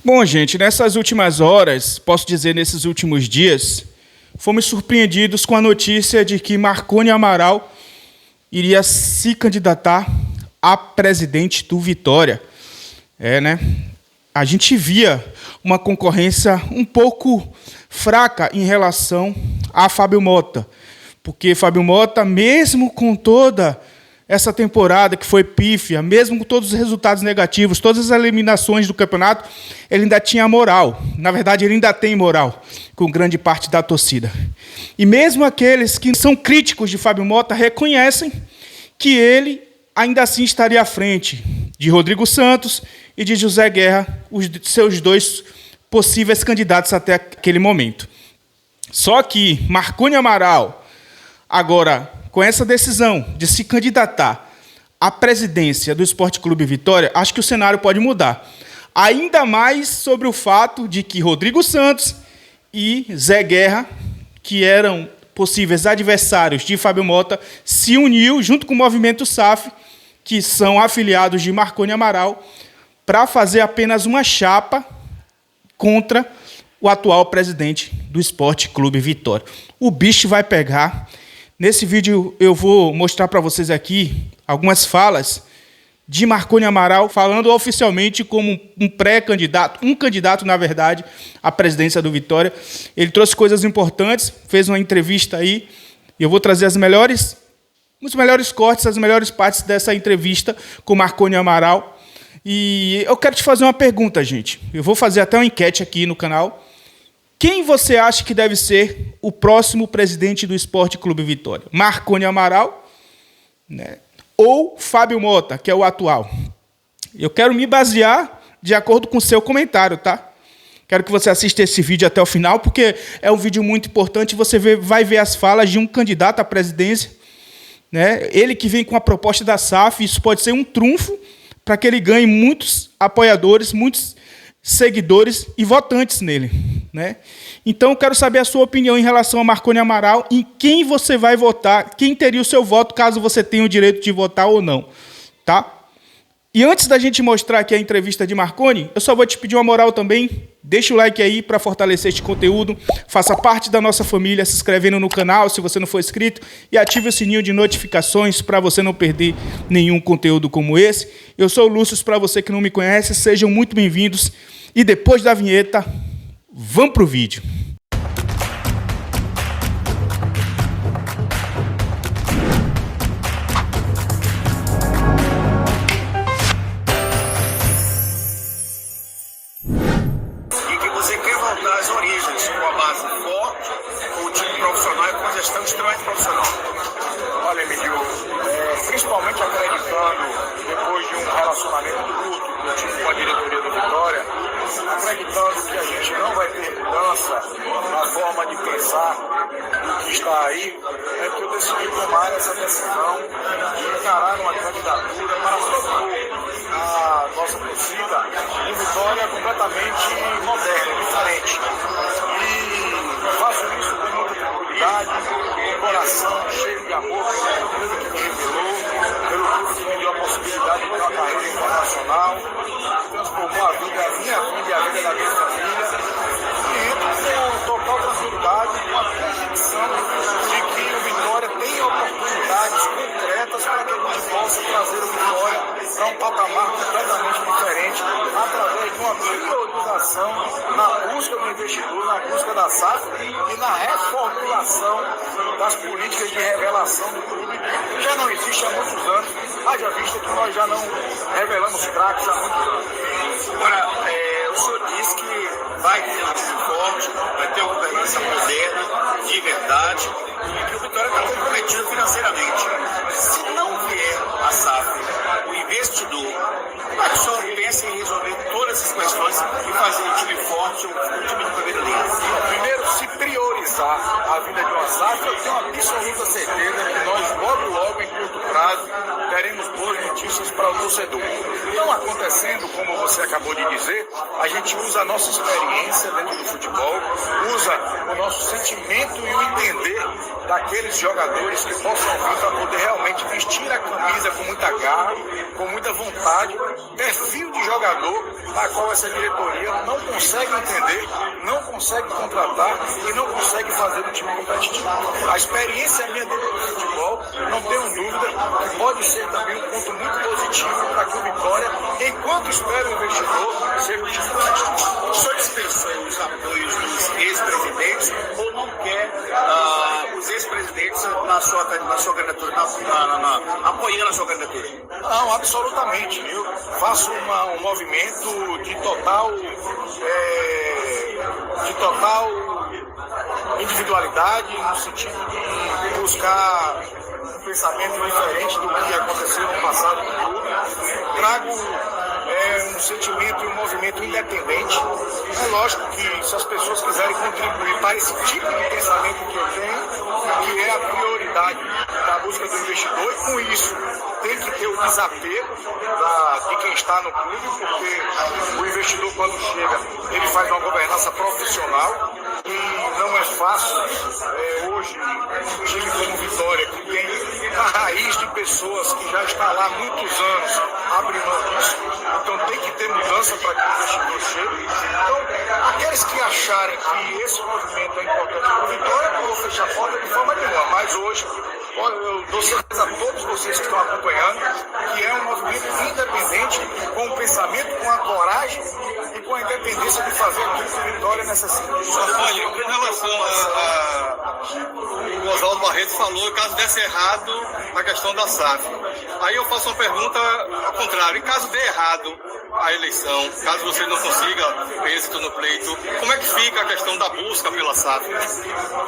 Bom, gente, nessas últimas horas, posso dizer nesses últimos dias, fomos surpreendidos com a notícia de que Marconi Amaral iria se candidatar a presidente do Vitória. A gente via uma concorrência um pouco fraca em relação a Fábio Mota, porque Fábio Mota, mesmo com toda essa temporada que foi pífia, mesmo com todos os resultados negativos, todas as eliminações do campeonato, ele ainda tinha moral. Na verdade, ele ainda tem moral com grande parte da torcida. E mesmo aqueles que são críticos de Fábio Mota reconhecem que ele ainda assim estaria à frente de Rodrigo Santos e de José Guerra, os seus dois possíveis candidatos até aquele momento. Só que Marconi Amaral, agora, com essa decisão de se candidatar à presidência do Sport Clube Vitória, acho que o cenário pode mudar. Ainda mais sobre o fato de que Rodrigo Santos e Zé Guerra, que eram possíveis adversários de Fábio Mota, se uniu junto com o Movimento SAF, que são afiliados de Marconi Amaral, para fazer apenas uma chapa contra o atual presidente do Sport Clube Vitória. O bicho vai pegar. Nesse vídeo eu vou mostrar para vocês aqui algumas falas de Marconi Amaral, falando oficialmente como um pré-candidato, um candidato, na verdade, à presidência do Vitória. Ele trouxe coisas importantes, fez uma entrevista aí, e eu vou trazer os melhores cortes, as melhores partes dessa entrevista com Marconi Amaral. E eu quero te fazer uma pergunta, gente. Eu vou fazer até uma enquete aqui no canal. Quem você acha que deve ser o próximo presidente do Sport Clube Vitória? Marconi Amaral, ou Fábio Mota, que é o atual? Eu quero me basear de acordo com o seu comentário, tá? Quero que você assista esse vídeo até o final, porque é um vídeo muito importante. Você vai ver as falas de um candidato à presidência, ele que vem com a proposta da SAF. Isso pode ser um trunfo para que ele ganhe muitos apoiadores, muitos seguidores e votantes nele. Então, eu quero saber a sua opinião em relação a Marconi Amaral, em quem você vai votar, quem teria o seu voto, caso você tenha o direito de votar ou não. Tá? E antes da gente mostrar aqui a entrevista de Marconi, eu só vou te pedir uma moral também. Deixa o like aí para fortalecer este conteúdo. Faça parte da nossa família, se inscrevendo no canal, se você não for inscrito, e ative o sininho de notificações para você não perder nenhum conteúdo como esse. Eu sou o Lúcio, para você que não me conhece, sejam muito bem-vindos. E depois da vinheta, vamos para o vídeo. E que você quer voltar às origens, com a base forte, com o time profissional e com a gestão extremamente profissional. Olha, Emílio, principalmente acreditando, depois de um relacionamento curto do time com a diretoria do Vitória, acreditando que a gente não vai ter mudança na forma de pensar do que está aí, é que eu decidi tomar essa decisão de encarar uma candidatura para propor a nossa torcida em Vitória completamente moderna, diferente. E faço isso com muita tranquilidade, com o coração cheio de amor pela empresa que me revelou, pelo clube que me deu a possibilidade de ter uma carreira internacional, transformou a minha vida e a vida da minha família, e entro com total tranquilidade, com a convicção de que o Vitória tem oportunidades concretas para que a gente possa trazer o Vitória para um patamar completamente diferente, através de uma priorização na busca do investidor, na busca da SAF e na reformulação das políticas de revelação do clube, que já não existe há muitos anos, haja vista que nós já não revelamos craques há muitos anos. Agora, o senhor disse que vai ter um time forte, vai ter uma governança moderna, de verdade, e que o Vitória está comprometido financeiramente. Se não vier a SAF, o investidor, como é que o senhor pensa em resolver todas essas questões e fazer um time forte, um time de primeira linha? Primeiro, se priorizar a vida de uma SAF, eu tenho absoluta certeza que nós, logo, em curto prazo, teremos boas notícias para o torcedor. Não acontecendo, como você acabou de dizer, a gente usa a nossa experiência dentro do futebol, usa o nosso sentimento e o entender daqueles jogadores que possam vir para poder realmente vestir a camisa com muita garra, com muita vontade, perfil de jogador na qual essa diretoria não consegue entender, não consegue contratar e não consegue fazer o time competitivo. A experiência minha dentro do futebol, não tenho dúvida, que pode ser também um ponto muito positivo para que o Vitória, enquanto espera o investidor, seja um time competitivo. O senhor dispensou os apoios dos ex-presidentes ou não quer os ex-presidentes na sua candidatura, apoiando a sua candidatura? Não, absolutamente. Eu faço um movimento de total individualidade, no sentido de buscar um pensamento diferente do que aconteceu no passado no clube. Trago um sentimento e um movimento independente. É lógico que se as pessoas quiserem contribuir para esse tipo de pensamento que eu tenho, que é a prioridade da busca do investidor, e com isso tem que ter o desapego de quem está no clube, porque o investidor, quando chega, ele faz uma governança profissional e não é fácil hoje um time como Vitória, que tem uma raiz de pessoas que já está lá há muitos anos, abre mão disso. Então tem que ter mudança para que o investidor chegue. Então, aqueles que acharem que esse movimento é importante para o Vitória, eu vou fechar a porta de forma nenhuma. Mas hoje, eu dou certeza a todos vocês que estão acompanhando que é um movimento independente, com o pensamento, com a coragem e com a independência de fazer o que a Vitória necessita. Olha, em relação o Oswaldo Barreto falou, caso desse errado na questão da SAF. Aí eu faço uma pergunta ao contrário. Em caso dê errado a eleição, caso você não consiga êxito no pleito, como é que fica a questão da busca pela SAF?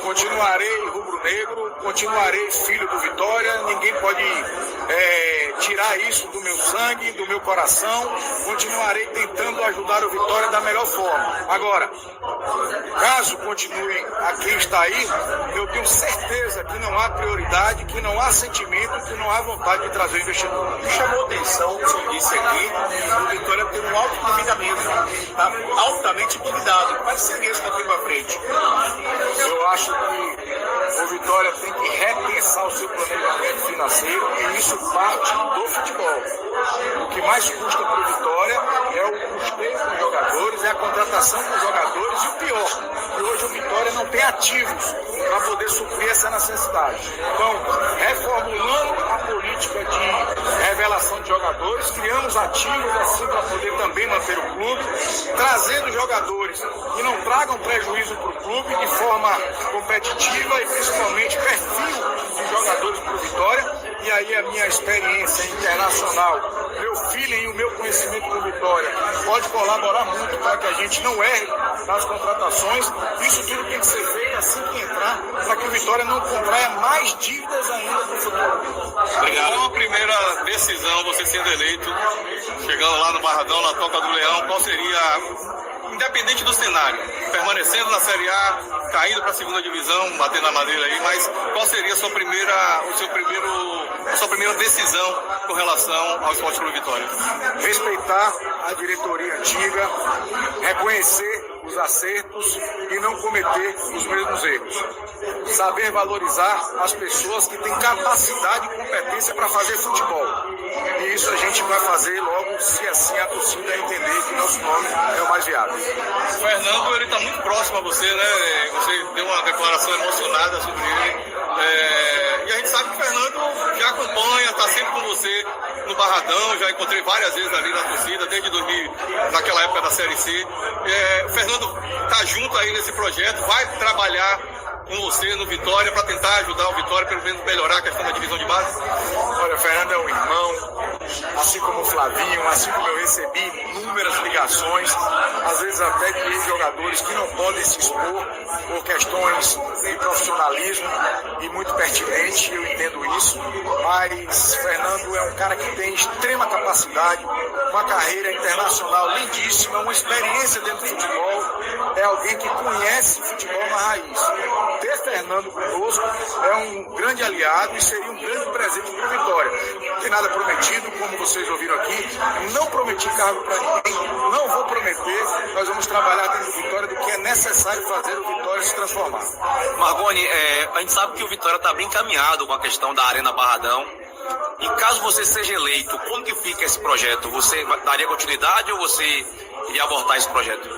Continuarei rubro-negro, continuarei filho do Vitória, ninguém pode tirar isso do meu sangue, do meu coração. Continuarei tentando ajudar o Vitória da melhor forma. Agora, caso continue a quem está aí, eu tenho certeza que não há prioridade, que não há sentimento, que não há vontade de trazer o investidor. Me chamou a atenção, o senhor disse aqui, o Vitória tem um alto convidamento, tá altamente convidado. Como é que seria isso daqui para frente? Eu acho que o Vitória tem que repensar o seu planejamento financeiro, e isso parte do futebol. O que mais custa para o Vitória é o custeio com os jogadores, é a contratação com os jogadores, e o pior, que hoje o Vitória não tem ativos para poder suprir essa necessidade. Então, reformulando a política de revelação de jogadores, criamos ativos assim para poder também manter o clube, trazendo jogadores que não tragam prejuízo para o clube de forma competitiva, e principalmente perfil de jogadores para o Vitória. E aí a minha experiência internacional, meu feeling e o meu conhecimento com Vitória pode colaborar muito para que a gente não erre nas contratações. Isso tudo tem que ser feito assim que entrar, para que o Vitória não contraia mais dívidas ainda para o futuro. Obrigado. Qual a primeira decisão, você sendo eleito, chegando lá no Barradão, na Toca do Leão, qual seria, independente do cenário, permanecendo na Série A, caindo para a segunda divisão, batendo na madeira aí, mas qual seria a sua primeira decisão com relação ao Esporte Clube Vitória? Respeitar a diretoria antiga, reconhecer os acertos e não cometer os mesmos erros. Saber valorizar as pessoas que têm capacidade e competência para fazer futebol. E isso a gente vai fazer logo, se assim a torcida entender que nosso nome é o mais viável. O Fernando, ele está muito próximo a você, né? Você deu uma declaração emocionada sobre ele. E a gente sabe que o Fernando já acompanha, está sempre com você no Barradão, já encontrei várias vezes ali na torcida, desde 2000, naquela época da Série C. O Fernando está junto aí nesse projeto, vai trabalhar com você no Vitória para tentar ajudar o Vitória, pelo menos melhorar a questão da divisão de base? Olha, o Fernando é um irmão, assim como o Flavinho, assim como eu recebi inúmeras ligações, às vezes até de jogadores que não podem se expor por questões de profissionalismo, e muito pertinente, eu entendo isso, mas Fernando é um cara que tem extrema capacidade, uma carreira internacional lindíssima, uma experiência dentro do futebol, é alguém que conhece futebol na raiz. Ter Fernando conosco é um grande aliado e seria um grande presente para o Vitória. Não tem nada prometido, como vocês ouviram aqui, não prometi cargo para ninguém, não vou prometer, nós vamos trabalhar dentro do Vitória do que é necessário fazer o Vitória se transformar. Margoni, a gente sabe que o Vitória está bem encaminhado com a questão da Arena Barradão. E caso você seja eleito, como que fica esse projeto? Você daria continuidade ou você de abortar esse projeto?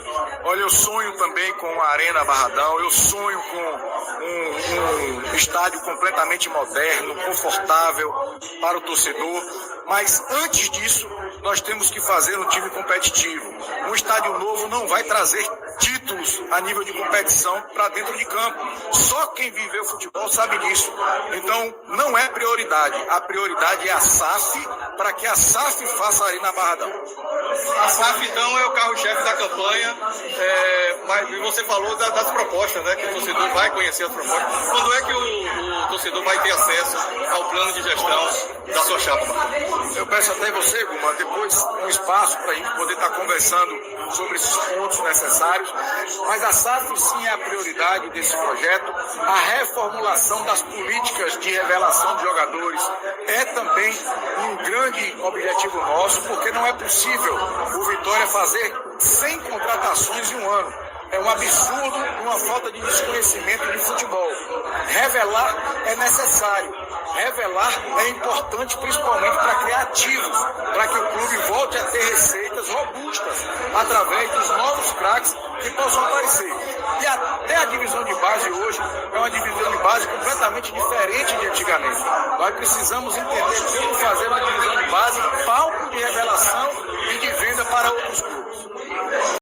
Olha, eu sonho também com a Arena Barradão, eu sonho com um estádio completamente moderno, confortável para o torcedor, mas antes disso, nós temos que fazer um time competitivo. Um estádio novo não vai trazer títulos a nível de competição para dentro de campo. Só quem viveu futebol sabe disso. Então, não é prioridade. A prioridade é a SAF, para que a SAF faça a Arena Barradão. A SAF, então, é o carro-chefe da campanha, mas você falou das propostas, né, que o torcedor vai conhecer as propostas. Quando é que o torcedor vai ter acesso ao plano de gestão da sua chapa? Eu peço até você, Guma, depois um espaço para a gente poder estar conversando sobre esses pontos necessários, mas a SAF sim é a prioridade desse projeto. A reformulação das políticas de revelação de jogadores é também um grande objetivo nosso, porque não é possível o Vitória fazer 100 contratações em um ano. É um absurdo, uma falta de desconhecimento de futebol. Revelar é necessário. Revelar é importante, principalmente para criativos, para que o clube volte a ter receitas robustas através dos novos craques que possam aparecer. E até a divisão de base hoje é uma divisão de base completamente diferente de antigamente. Nós precisamos entender como fazer uma divisão de base palco de revelação e de venda para outros clubes.